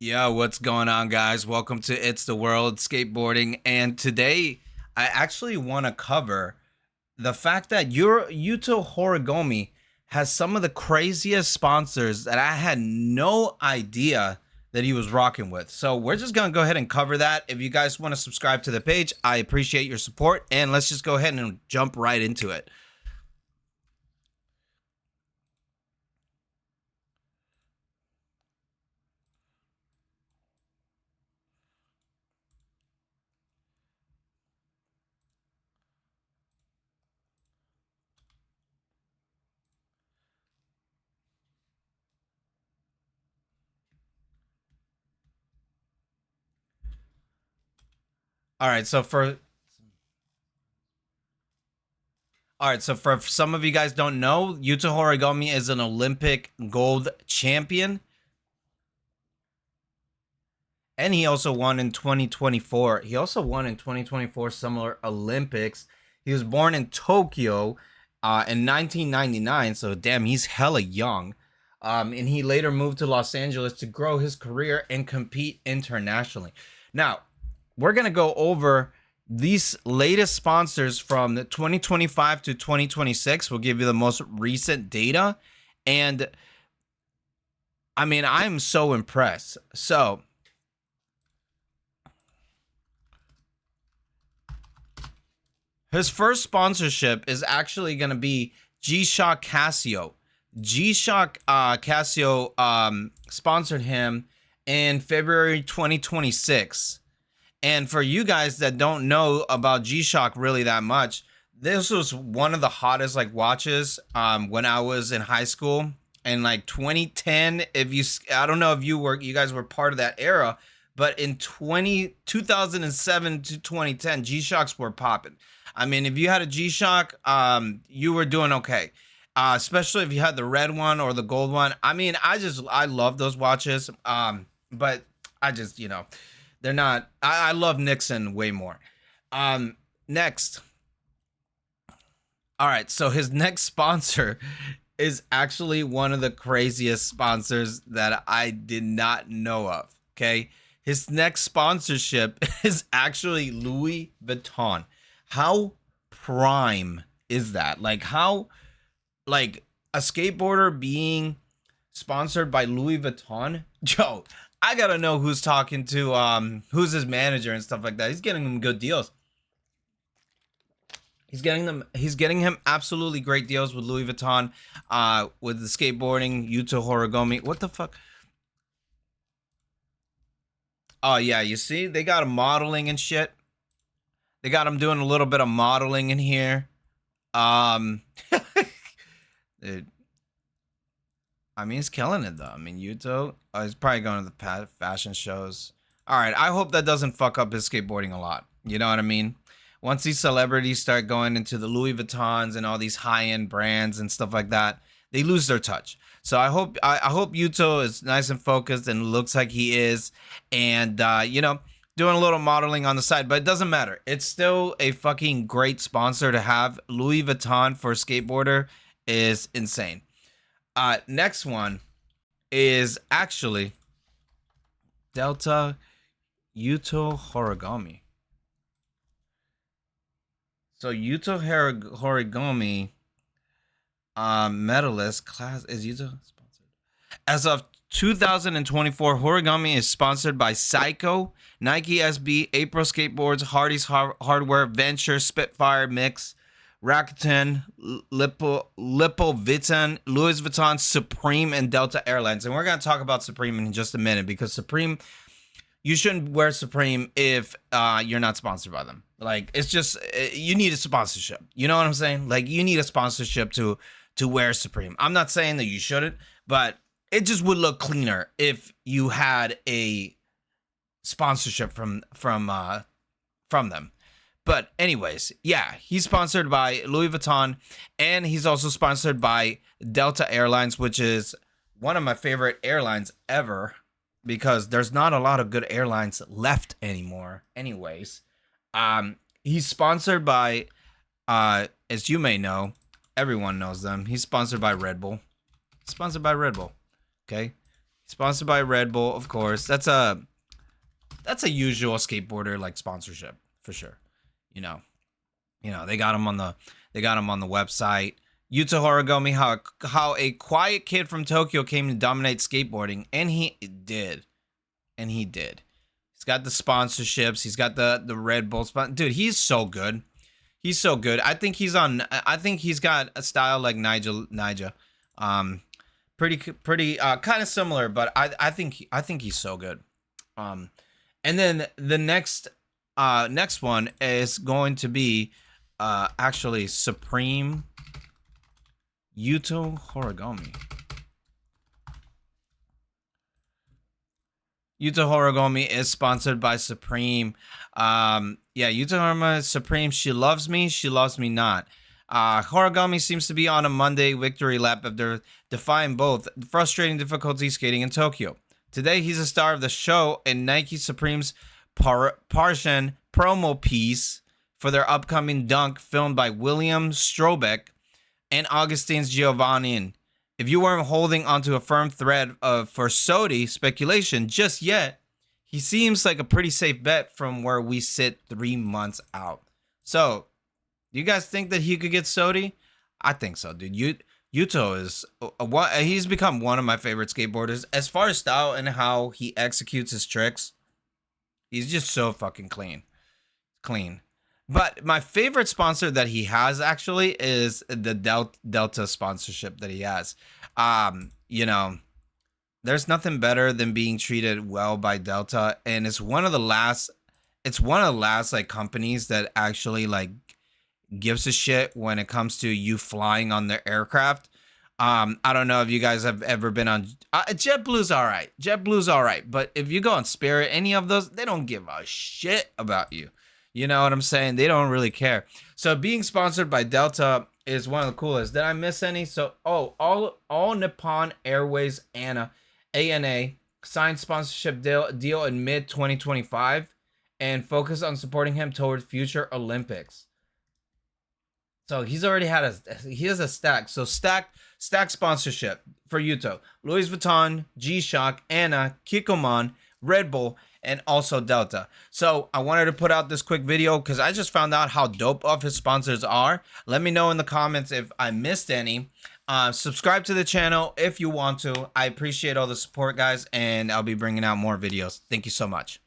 Yo, what's going on, guys? Welcome to It's the World Skateboarding. And today, I actually want to cover the fact that your Yuto Horigome has some of the craziest sponsors that I had no idea that he was rocking with. So, we're just going to go ahead and cover that. If you guys want to subscribe to the page, I appreciate your support. And let's just go ahead and jump right into it. All right, so for some of you guys don't know, Yuto Horigome is an Olympic gold champion, and he also won in 2024. He also won in 2024 Summer Olympics. He was born in Tokyo in 1999, so damn, he's hella young. And he later moved to Los Angeles to grow his career and compete internationally. Now, we're gonna go over these latest sponsors from 2025 to 2026. We'll give you the most recent data, and I mean, I'm so impressed. So his first sponsorship is actually going to be G-Shock Casio. G-Shock Casio sponsored him in February 2026. And for you guys that don't know about G-Shock really that much, this was one of the hottest like watches when I was in high school in like 2010. If you, I don't know if you guys were part of that era, but in 2007 to 2010, G-Shocks were popping. I mean, if you had a G-Shock, you were doing okay. Especially if you had the red one or the gold one. I mean, I love those watches. But I just, they're not. I love Nixon way more. Next. All right, so his next sponsor is actually one of the craziest sponsors that I did not know of. Okay, his next sponsorship is actually Louis Vuitton. How prime is that? Like how like a skateboarder being sponsored by Louis Vuitton? Joe, I gotta know who's talking to who's his manager and stuff like that. He's getting them good deals. He's getting him absolutely great deals with Louis Vuitton, with the skateboarding, Yuto Horigome. What the fuck? Oh yeah, you see, they got him modeling and shit. They got him doing a little bit of modeling in here. Um, dude, I mean, he's killing it though. I mean, Yuto, he's probably going to the fashion shows. All right, I hope that doesn't fuck up his skateboarding a lot. You know what I mean? Once these celebrities start going into the Louis Vuittons and all these high-end brands and stuff like that, they lose their touch. So I hope Yuto is nice and focused and looks like he is, and doing a little modeling on the side. But it doesn't matter. It's still a fucking great sponsor to have. Louis Vuitton for a skateboarder is insane. Next one is actually Delta Yuto Horigome. So Yuto Horigome, medalist class is Yuto sponsored. As of 2024, Horigome is sponsored by Psycho, Nike SB, April Skateboards, Hardy's Hardware, Venture, Spitfire Mix, Rakuten, Lipo Vuitton, Louis Vuitton, Supreme, and Delta Airlines. And we're going to talk about Supreme in just a minute, because Supreme, you shouldn't wear Supreme if you're not sponsored by them. Like, it's just, you need a sponsorship. You know what I'm saying? Like, you need a sponsorship to wear Supreme. I'm not saying that you shouldn't, but it just would look cleaner if you had a sponsorship from them. But anyways, yeah, he's sponsored by Louis Vuitton, and he's also sponsored by Delta Airlines, which is one of my favorite airlines ever, because there's not a lot of good airlines left anymore. Anyways, he's sponsored by, as you may know, everyone knows them. He's sponsored by Red Bull. Sponsored by Red Bull. Okay. Sponsored by Red Bull, of course. That's a usual skateboarder like sponsorship for sure. You know, they got him on the website. Yuto Horigome, how a quiet kid from Tokyo came to dominate skateboarding, and he did. He's got the sponsorships. He's got the Red Bull sponsor. Dude, he's so good. He's so good. I think he's got a style like Nigel. Pretty kind of similar, but I think he's so good. And then the next one is going to be actually Supreme Yuto Horigome. Yuto Horigome is sponsored by Supreme. Yeah, Yuto Horigome Supreme. She loves me not. Horigome seems to be on a Monday victory lap after defying both frustrating difficulty skating in Tokyo. Today, he's a star of the show in Nike Supreme's Parisian promo piece for their upcoming dunk filmed by William Strobeck and Augustine's Giovanni. If you weren't holding onto a firm thread for Sodi speculation just yet, he seems like a pretty safe bet from where we sit 3 months out. So, do you guys think that he could get Sodi? I think so, dude. Yuto is he's become one of my favorite skateboarders as far as style and how he executes his tricks. He's just so fucking clean. But my favorite sponsor that he has actually is the Delta sponsorship that he has. You know, there's nothing better than being treated well by Delta, and it's one of the last like companies that actually like gives a shit when it comes to you flying on their aircraft. I don't know if you guys have ever been on JetBlue's all right, but if you go on Spirit, any of those, they don't give a shit about you. You know what I'm saying? They don't really care. So being sponsored by Delta is one of the coolest. Did I miss any? So all Nippon Airways ANA signed sponsorship deal in mid 2025 and focus on supporting him towards future Olympics. So he has a stack. So stack sponsorship for Yuto. Louis Vuitton, G-Shock, ANA, Kikkoman, Red Bull, and also Delta. So I wanted to put out this quick video because I just found out how dope of his sponsors are. Let me know in the comments if I missed any. Subscribe to the channel if you want to. I appreciate all the support, guys, and I'll be bringing out more videos. Thank you so much.